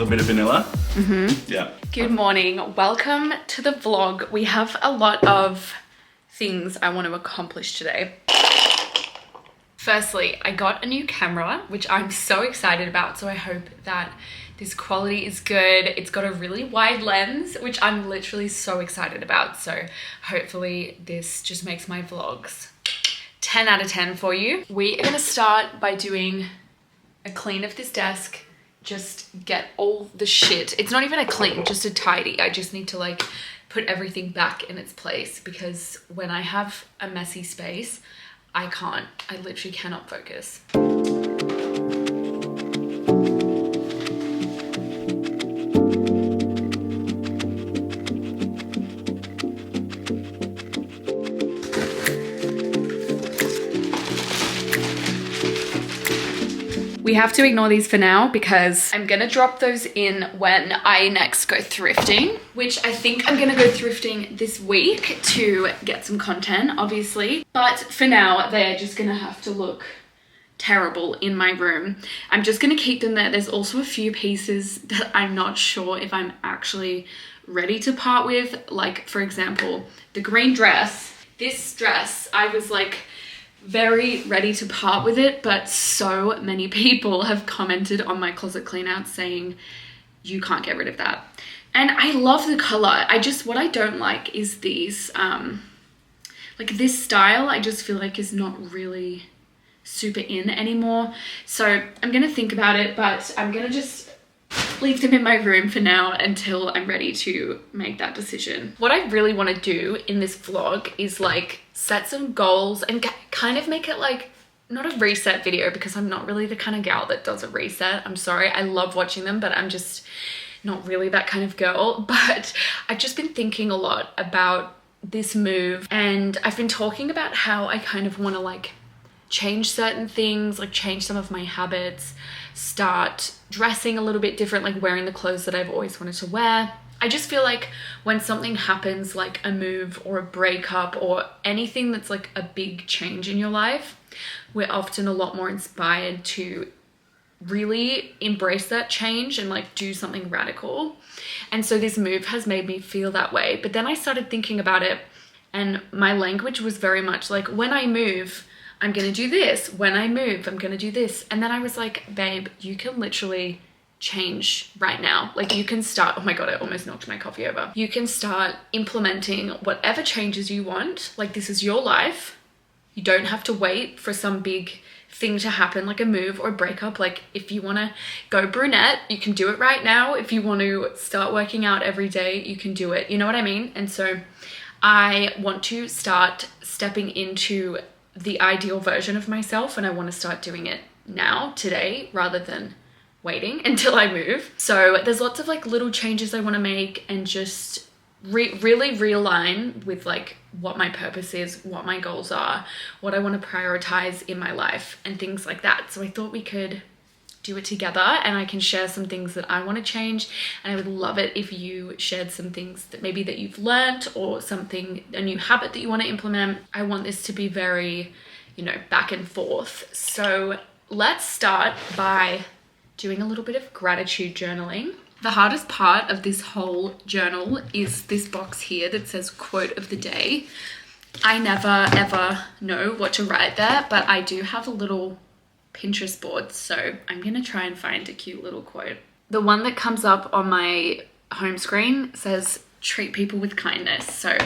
little bit of vanilla. Yeah. Good morning. Welcome to the vlog. We have a lot of things I want to accomplish today. Firstly, I got a new camera, which I'm so excited about. So I hope that this quality is good. It's got a really wide lens, which I'm literally so excited about. So hopefully this just makes my vlogs 10 out of 10 for you. We are gonna start by doing a clean of this desk. Just get all the shit. It's not even a clean, just a tidy. I just need to like put everything back in its place because when I have a messy space, I literally cannot focus. We have to ignore these for now because I'm gonna drop those in when I next go thrifting, which I think I'm gonna go thrifting this week to get some content, obviously. But for now, they're just gonna have to look terrible in my room. I'm just gonna keep them there. There's also a few pieces that I'm not sure if I'm actually ready to part with. Like, for example, the green dress. This dress, I was like, very ready to part with it, but so many people have commented on my closet clean out saying you can't get rid of that. And I love the color. What I don't like is these like this style. I just feel like is not really super in anymore. So I'm gonna think about it, but I'm gonna just leave them in my room for now until I'm ready to make that decision. What I really want to do in this vlog is like set some goals and kind of make it like not a reset video because I'm not really the kind of gal that does a reset. I'm sorry, I love watching them, but I'm just not really that kind of girl. But I've just been thinking a lot about this move and I've been talking about how I kind of want to like change certain things, like change some of my habits, start dressing a little bit different, like wearing the clothes that I've always wanted to wear. I just feel like when something happens, like a move or a breakup or anything that's like a big change in your life, we're often a lot more inspired to really embrace that change and like do something radical. And so this move has made me feel that way. But then I started thinking about it and my language was very much like, when I move, I'm gonna do this. When I move, I'm gonna do this. And then I was like, babe, you can literally change right now. Like you can start, oh my God, I almost knocked my coffee over. You can start implementing whatever changes you want. Like this is your life. You don't have to wait for some big thing to happen, like a move or a breakup. Like if you wanna go brunette, you can do it right now. If you want to start working out every day, you can do it. You know what I mean? And so I want to start stepping into the ideal version of myself and I want to start doing it now, today, rather than waiting until I move. So there's lots of like little changes I want to make and just really realign with like what my purpose is, what my goals are, what I want to prioritize in my life and things like that. So I thought we could do it together and I can share some things that I want to change, and I would love it if you shared some things that maybe that you've learned or something, a new habit that you want to implement. I want this to be very, you know, back and forth. So let's start by doing a little bit of gratitude journaling. The hardest part of this whole journal is this box here that says quote of the day. I never ever know what to write there, but I do have a little Pinterest board, so I'm gonna try and find a cute little quote. The one that comes up on my home screen says treat people with kindness, so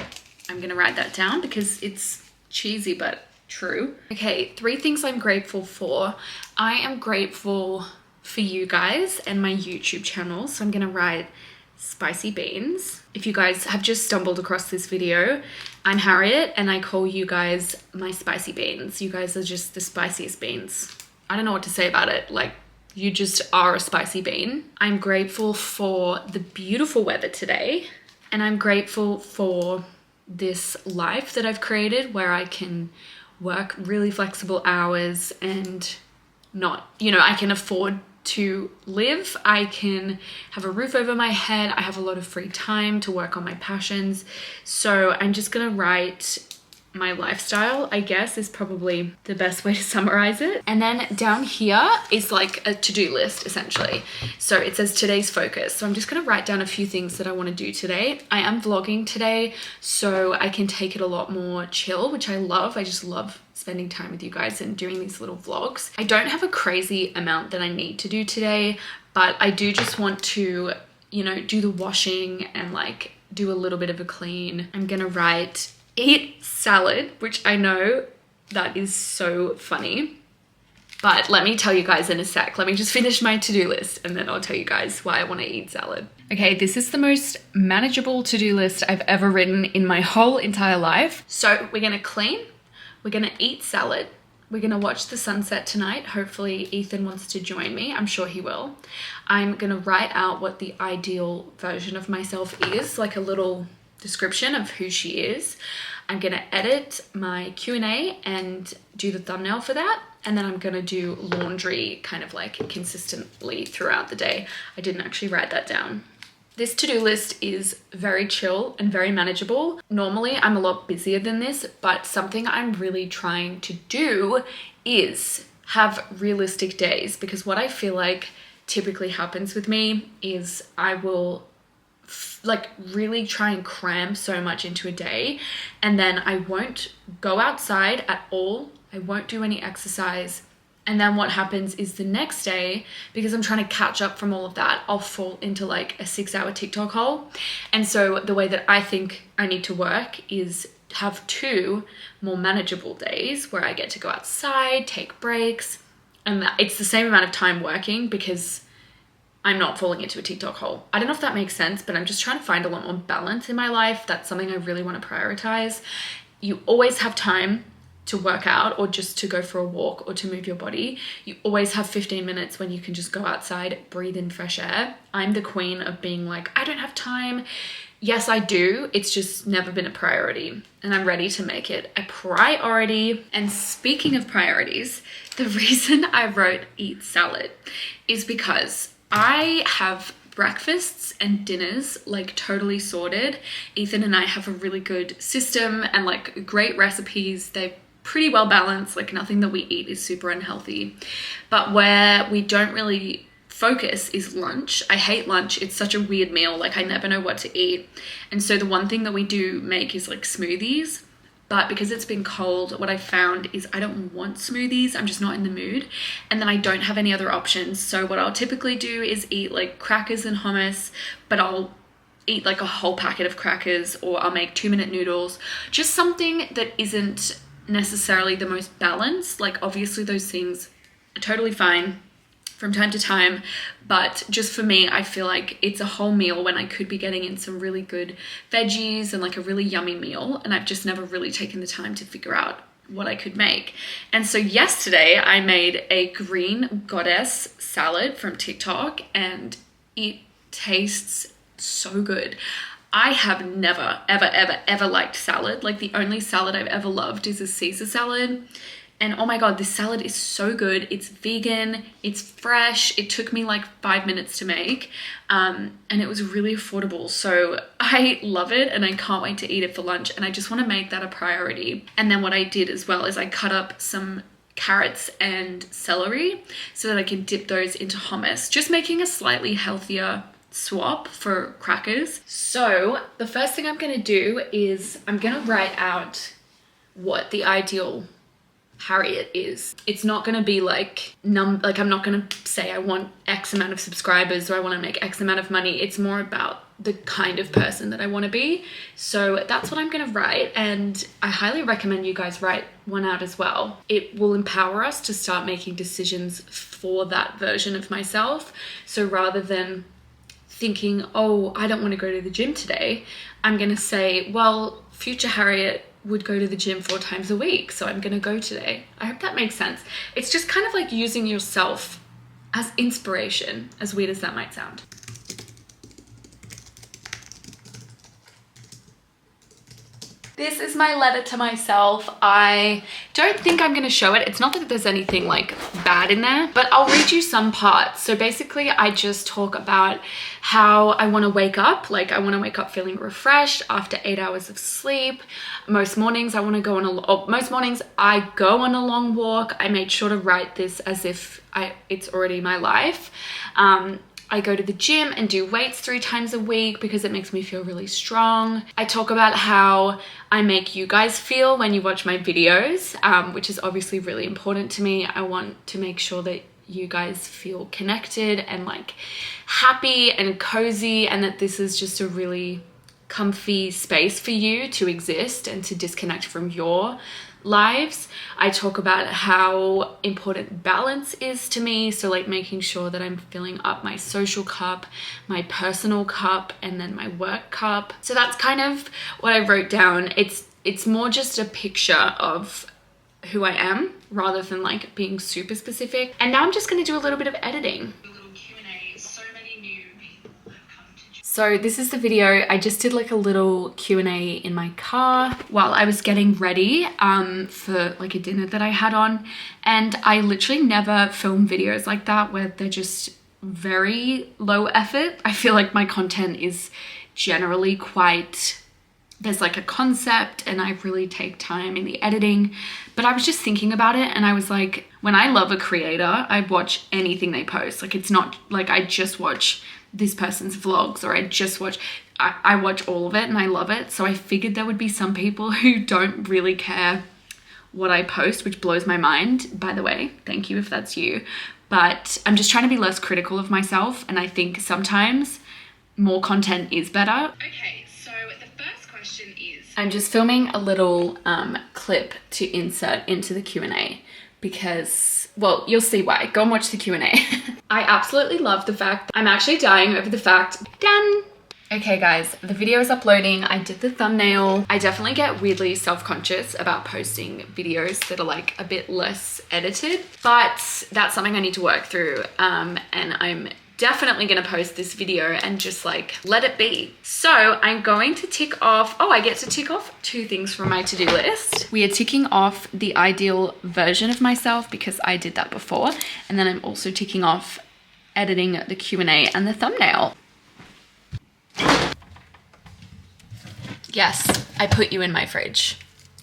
I'm gonna write that down because it's cheesy but true. Okay, 3 things I'm grateful for. I am grateful for you guys and my YouTube channel, so I'm gonna write spicy beans. If you guys have just stumbled across this video, I'm Harriet and I call you guys my spicy beans. You guys are just the spiciest beans. I don't know what to say about it. Like, you just are a spicy bean. I'm grateful for the beautiful weather today. And I'm grateful for this life that I've created where I can work really flexible hours and not, you know, I can afford to live. I can have a roof over my head. I have a lot of free time to work on my passions. So I'm just gonna write my lifestyle, I guess, is probably the best way to summarize it. And then down here is like a to-do list, essentially. So it says today's focus. So I'm just going to write down a few things that I want to do today. I am vlogging today, so I can take it a lot more chill, which I love. I just love spending time with you guys and doing these little vlogs. I don't have a crazy amount that I need to do today, but I do just want to, you know, do the washing and like do a little bit of a clean. I'm going to write eat salad, which I know that is so funny, but let me tell you guys in a sec. Let me just finish my to-do list and then I'll tell you guys why I want to eat salad. Okay, this is the most manageable to-do list I've ever written in my whole entire life. So we're gonna clean, we're gonna eat salad, we're gonna watch the sunset tonight. Hopefully Ethan wants to join me. I'm sure he will. I'm gonna write out what the ideal version of myself is, like a little description of who she is. I'm gonna edit my Q&A and do the thumbnail for that. And then I'm gonna do laundry kind of like consistently throughout the day. I didn't actually write that down. This to-do list is very chill and very manageable. Normally I'm a lot busier than this, but something I'm really trying to do is have realistic days, because what I feel like typically happens with me is I will like really try and cram so much into a day, and then I won't go outside at all. I won't do any exercise. And then what happens is the next day, because I'm trying to catch up from all of that, I'll fall into like a 6-hour TikTok hole. And so the way that I think I need to work is have 2 more manageable days where I get to go outside, take breaks, and it's the same amount of time working because I'm not falling into a TikTok hole. I don't know if that makes sense, but I'm just trying to find a lot more balance in my life. That's something I really want to prioritize. You always have time to work out or just to go for a walk or to move your body. You always have 15 minutes when you can just go outside, breathe in fresh air. I'm the queen of being like, I don't have time. Yes, I do. It's just never been a priority, and I'm ready to make it a priority. And speaking of priorities, the reason I wrote eat salad is because I have breakfasts and dinners like totally sorted. Ethan and I have a really good system and like great recipes. They're pretty well balanced, like nothing that we eat is super unhealthy. But where we don't really focus is lunch. I hate lunch. It's such a weird meal. Like I never know what to eat. And so the one thing that we do make is like smoothies. But because it's been cold, what I found is I don't want smoothies. I'm just not in the mood. And then I don't have any other options. So what I'll typically do is eat like crackers and hummus, but I'll eat like a whole packet of crackers, or I'll make 2-minute noodles. Just something that isn't necessarily the most balanced. Like obviously those things are totally fine from time to time, but just for me, I feel like it's a whole meal when I could be getting in some really good veggies and like a really yummy meal, and I've just never really taken the time to figure out what I could make. And so yesterday I made a green goddess salad from TikTok, and it tastes so good. I have never, ever liked salad. Like the only salad I've ever loved is a Caesar salad. And oh my God, this salad is so good. It's vegan, it's fresh. It took me like 5 minutes to make, and it was really affordable. So I love it and I can't wait to eat it for lunch. And I just want to make that a priority. And then what I did as well is I cut up some carrots and celery so that I can dip those into hummus, just making a slightly healthier swap for crackers. So the first thing I'm going to do is I'm going to write out what the ideal Harriet is. It's not going to be like I'm not going to say I want X amount of subscribers or I want to make X amount of money. It's more about the kind of person that I want to be. So that's what I'm going to write, and I highly recommend you guys write one out as well. It will empower us to start making decisions for that version of myself. So rather than thinking, oh, I don't want to go to the gym today, I'm going to say, well, future Harriet would go to the gym 4 times a week, so I'm going to go today. I hope that makes sense. It's just kind of like using yourself as inspiration, as weird as that might sound. This is my letter to myself. I don't think I'm gonna show it. It's not that there's anything like bad in there, but I'll read you some parts. So basically I just talk about how I wanna wake up. Like I wanna wake up feeling refreshed after 8 hours of sleep. Most mornings I wanna go on most mornings I go on a long walk. I made sure to write this as if it's already my life. I go to the gym and do weights 3 times a week because it makes me feel really strong. I talk about how I make you guys feel when you watch my videos, which is obviously really important to me. I want to make sure that you guys feel connected and like happy and cozy, and that this is just a really comfy space for you to exist and to disconnect from your lives. I talk about how important balance is to me, so like making sure that I'm filling up my social cup, my personal cup, and then my work cup. So that's kind of what I wrote down. It's more just a picture of who I am rather than like being super specific. And now I'm just going to do a little bit of editing. So this is the video. I just did like a little Q&A in my car while I was getting ready for like a dinner that I had on. And I literally never film videos like that where they're just very low effort. I feel like my content is generally quite, there's like a concept and I really take time in the editing. But I was just thinking about it and I was like, when I love a creator, I watch anything they post. Like it's not like I just watch this person's vlogs or I watch all of it and I love it. So I figured there would be some people who don't really care what I post, which blows my mind, by the way. Thank you if that's you. But I'm just trying to be less critical of myself, and I think sometimes more content is better. Okay, so the first question is, I'm just filming a little clip to insert into the Q&A because, well, you'll see why. Go and watch the Q&A. I absolutely love the fact I'm actually dying over the fact. Done. Okay guys, the video is uploading. I did the thumbnail. I definitely get weirdly self-conscious about posting videos that are like a bit less edited, but that's something I need to work through. And I'm definitely gonna post this video and just like let it be. So I'm going to tick off, I get to tick off 2 things from my to-do list. We are ticking off the ideal version of myself because I did that before. And then I'm also ticking off editing the Q&A and the thumbnail. Yes, I put you in my fridge.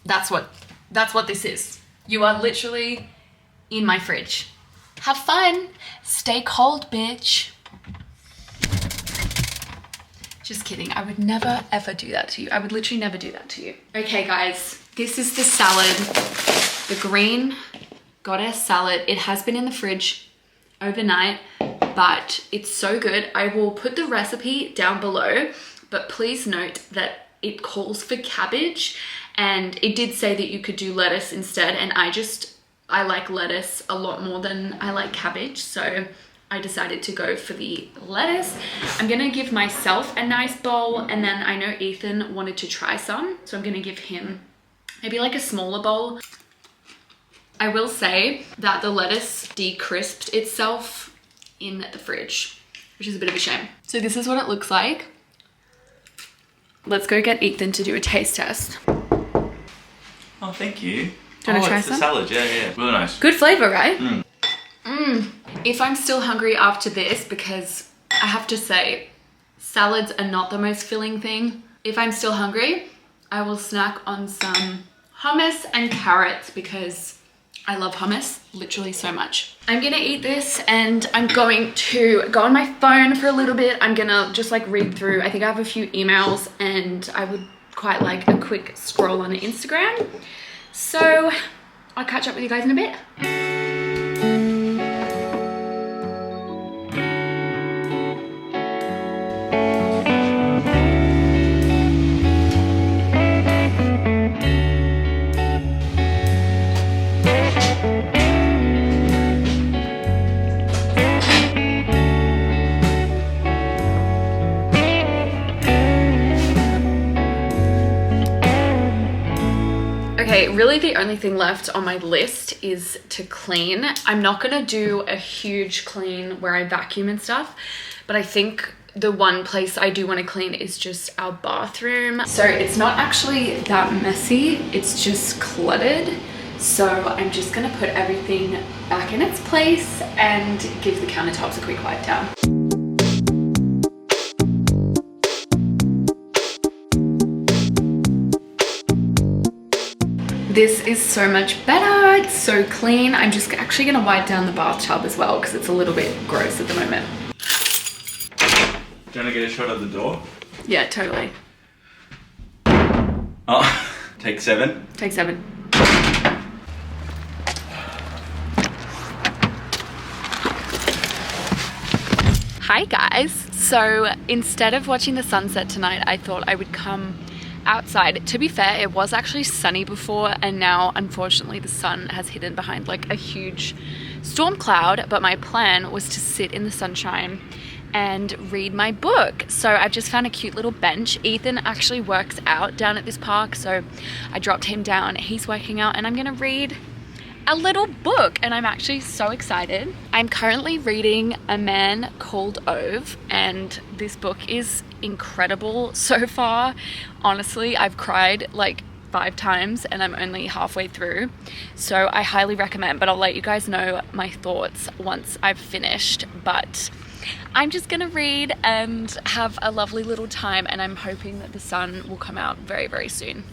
That's what this is. You are literally in my fridge. Have fun. Stay cold, bitch. Just kidding. I would never, ever do that to you. I would literally never do that to you. Okay, guys. This is the salad. The green goddess salad. It has been in the fridge overnight, but it's so good. I will put the recipe down below, but please note that it calls for cabbage, and it did say that you could do lettuce instead, and I like lettuce a lot more than I like cabbage, so I decided to go for the lettuce. I'm gonna give myself a nice bowl, and then I know Ethan wanted to try some, so I'm gonna give him maybe like a smaller bowl. I will say that the lettuce de-crisped itself in the fridge, which is a bit of a shame. So this is what it looks like. Let's go get Ethan to do a taste test. Oh, thank you. Do you want to try it's some? a salad, yeah. Really nice. Good flavor, right? If I'm still hungry after this, because I have to say, salads are not the most filling thing. If I'm still hungry, I will snack on some hummus and carrots because I love hummus literally so much. I'm gonna eat this and I'm going to go on my phone for a little bit. I'm gonna just like read through. I think I have a few emails and I would quite like a quick scroll on Instagram. So I'll catch up with you guys in a bit. Okay, really the only thing left on my list is to clean. I'm not gonna do a huge clean where I vacuum and stuff, but I think the one place I do want to clean is just our bathroom. So it's not actually that messy, it's just cluttered. So I'm just gonna put everything back in its place and give the countertops a quick wipe down. This is so much better, it's so clean. I'm just actually gonna wipe down the bathtub as well because it's a little bit gross at the moment. Do you want to get a shot of the door? Yeah, totally. Oh, take 7. Take 7. Hi guys, so instead of watching the sunset tonight, I thought I would come outside. To be fair, it was actually sunny before, and now unfortunately the sun has hidden behind like a huge storm cloud, but my plan was to sit in the sunshine and read my book. So I've just found a cute little bench. Ethan actually works out down at this park, so I dropped him down. He's working out and I'm gonna read a little book, and I'm actually so excited. I'm currently reading A Man Called Ove, and this book is incredible so far. Honestly, I've cried like 5 times and I'm only halfway through, so I highly recommend, but I'll let you guys know my thoughts once I've finished. But I'm just gonna read and have a lovely little time, and I'm hoping that the sun will come out very, very soon.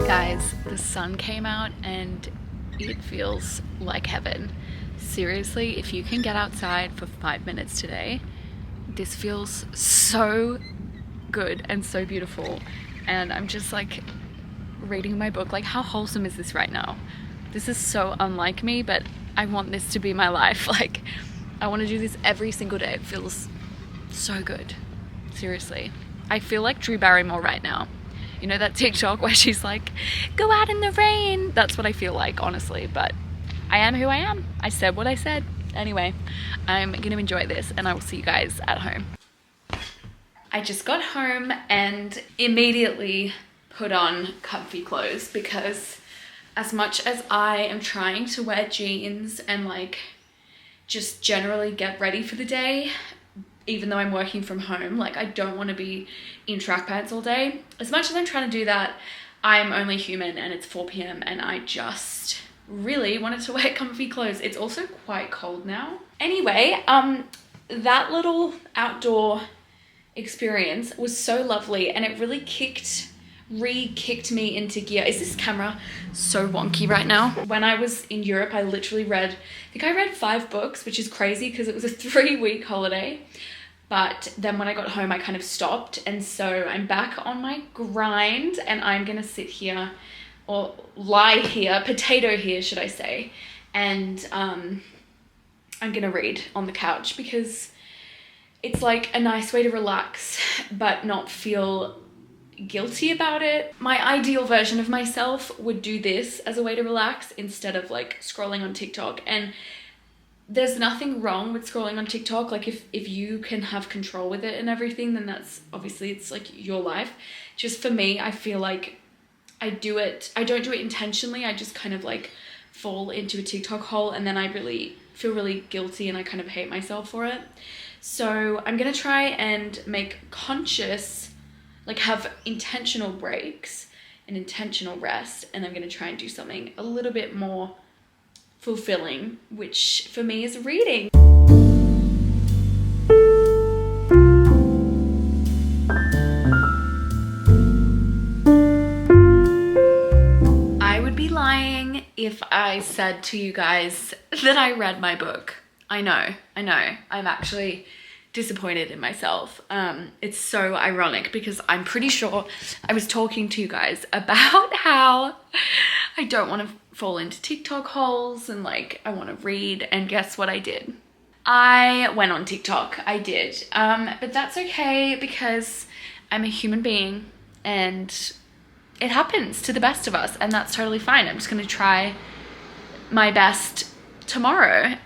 Guys, the sun came out and it feels like heaven. Seriously, if you can get outside for 5 minutes today, this feels so good and so beautiful. And I'm just like reading my book. Like, how wholesome is this right now? This is so unlike me, but I want this to be my life. Like, I want to do this every single day. It feels so good. Seriously. I feel like Drew Barrymore right now. You know that TikTok where she's like, go out in the rain? That's what I feel like, honestly. But I am who I am. I said what I said. Anyway, I'm gonna enjoy this and I will see you guys at home. I just got home and immediately put on comfy clothes, because as much as I am trying to wear jeans and like just generally get ready for the day, even though I'm working from home, like I don't want to be in track pants all day. As much as I'm trying to do that, I'm only human and it's 4 p.m. and I just really wanted to wear comfy clothes. It's also quite cold now. Anyway, that little outdoor experience was so lovely and it really re-kicked me into gear. Is this camera so wonky right now? When I was in Europe, I literally read, I think I read 5 books, which is crazy because it was a 3-week holiday. But then when I got home, I kind of stopped. And so I'm back on my grind and I'm gonna sit here, or lie here, potato here, should I say. And I'm gonna read on the couch because it's like a nice way to relax, but not feel guilty about it. My ideal version of myself would do this as a way to relax instead of like scrolling on TikTok. And there's nothing wrong with scrolling on TikTok. Like if you can have control with it and everything, then that's obviously, it's like your life. Just for me, I feel like I don't do it intentionally. I just kind of like fall into a TikTok hole and then I really feel really guilty and I kind of hate myself for it. So I'm gonna try and make conscious, like have intentional breaks and intentional rest, and I'm gonna try and do something a little bit more fulfilling, which for me is reading. I would be lying if I said to you guys that I read my book. I know, I'm actually disappointed in myself. It's so ironic because I'm pretty sure I was talking to you guys about how I don't want to fall into TikTok holes and like I want to read, and guess what I did? I went on TikTok. I did, but that's okay because I'm a human being and it happens to the best of us, and that's totally fine. I'm just gonna try my best tomorrow.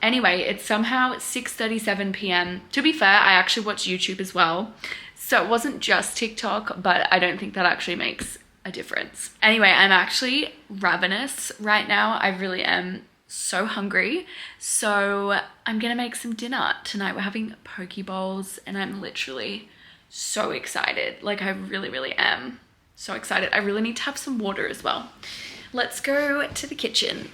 Anyway, it's somehow 6:37 p.m. To be fair, I actually watch YouTube as well. So it wasn't just TikTok, but I don't think that actually makes a difference. Anyway, I'm actually ravenous right now. I really am so hungry. So I'm gonna make some dinner. Tonight we're having poke bowls and I'm literally so excited. Like I really, really am so excited. I really need to have some water as well. Let's go to the kitchen.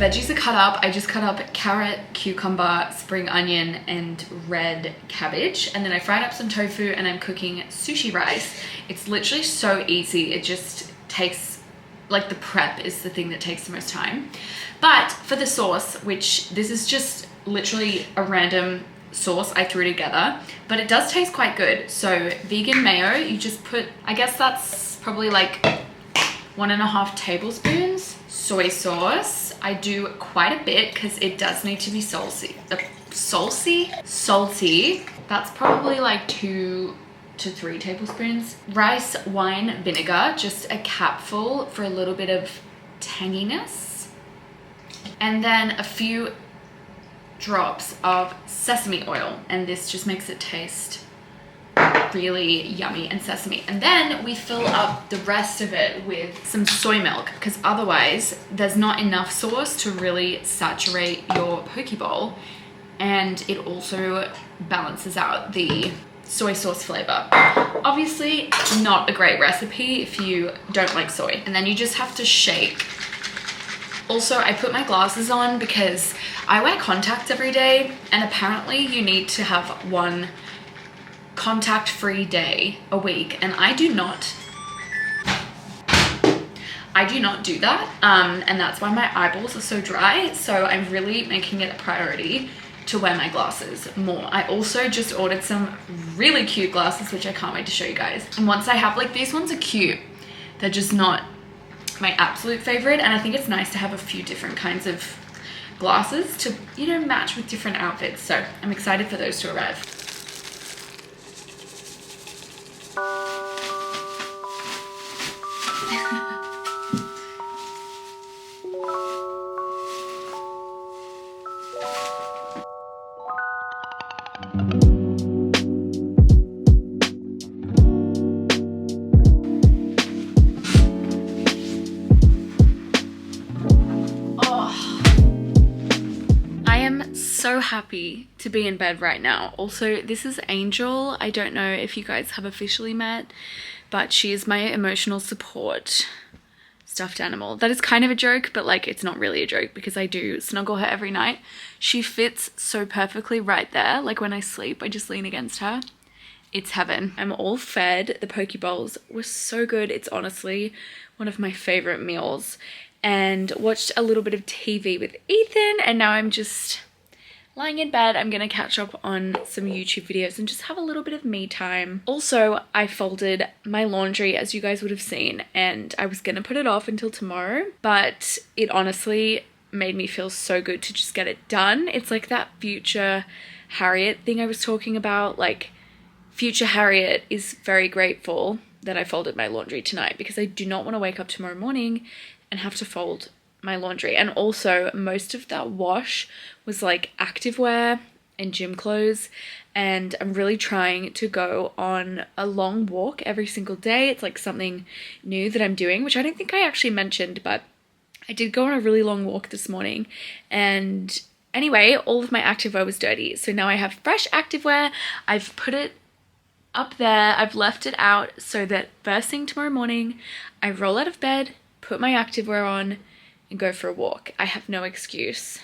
Veggies are cut up. I just cut up carrot, cucumber, spring onion, and red cabbage. And then I fried up some tofu and I'm cooking sushi rice. It's literally so easy. It just takes, like the prep is the thing that takes the most time. But for the sauce, which this is just literally a random sauce I threw together, but it does taste quite good. So vegan mayo, you just put, I guess that's probably like 1.5 tablespoons. Soy sauce, I do quite a bit because it does need to be salty. Salty. That's probably like 2 to 3 tablespoons. Rice wine vinegar, just a capful for a little bit of tanginess. And then a few drops of sesame oil, and this just makes it taste really yummy and sesame. And then we fill up the rest of it with some soy milk because otherwise there's not enough sauce to really saturate your poke bowl, and it also balances out the soy sauce flavor. Obviously not a great recipe if you don't like soy. And then you just have to shake. Also, I put my glasses on because I wear contacts every day, and apparently you need to have one contact-free day a week, and I do not do that, and that's why my eyeballs are so dry. So I'm really making it a priority to wear my glasses more. I also just ordered some really cute glasses, which I can't wait to show you guys. And once I have, like, these ones are cute, they're just not my absolute favorite, and I think it's nice to have a few different kinds of glasses to, you know, match with different outfits. So I'm excited for those to arrive. So happy to be in bed right now. Also, this is Angel. I don't know if you guys have officially met, but she is my emotional support stuffed animal. That is kind of a joke, but like it's not really a joke because I do snuggle her every night. She fits so perfectly right there. Like when I sleep, I just lean against her. It's heaven. I'm all fed. The poke bowls were so good. It's honestly one of my favorite meals. And watched a little bit of TV with Ethan, and now I'm just lying in bed. I'm gonna catch up on some YouTube videos and just have a little bit of me time. Also, I folded my laundry, as you guys would have seen, and I was gonna put it off until tomorrow, but it honestly made me feel so good to just get it done. It's like that future Harriet thing I was talking about. Like, future Harriet is very grateful that I folded my laundry tonight because I do not want to wake up tomorrow morning and have to fold my laundry. And also most of that wash was like activewear and gym clothes, and I'm really trying to go on a long walk every single day. It's like something new that I'm doing, which I don't think I actually mentioned, but I did go on a really long walk this morning. And anyway, all of my activewear was dirty, so now I have fresh activewear. I've put it up there, I've left it out so that first thing tomorrow morning I roll out of bed, put my activewear on, and go for a walk. I have no excuse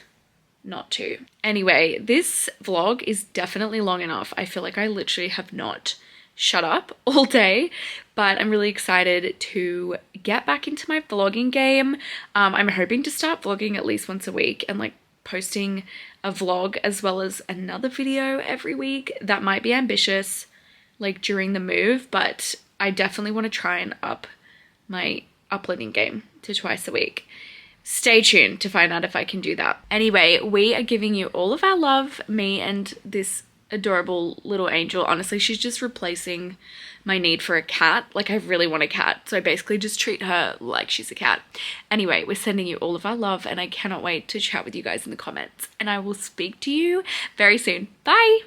not to. Anyway, this vlog is definitely long enough. I feel like I literally have not shut up all day, but I'm really excited to get back into my vlogging game. I'm hoping to start vlogging at least once a week and like posting a vlog as well as another video every week. That might be ambitious, like during the move, but I definitely want to try and up my uploading game to twice a week. Stay tuned to find out if I can do that. Anyway, we are giving you all of our love, me and this adorable little angel. Honestly, she's just replacing my need for a cat. Like, I really want a cat, so I basically just treat her like she's a cat. Anyway, we're sending you all of our love, and I cannot wait to chat with you guys in the comments, and I will speak to you very soon. Bye.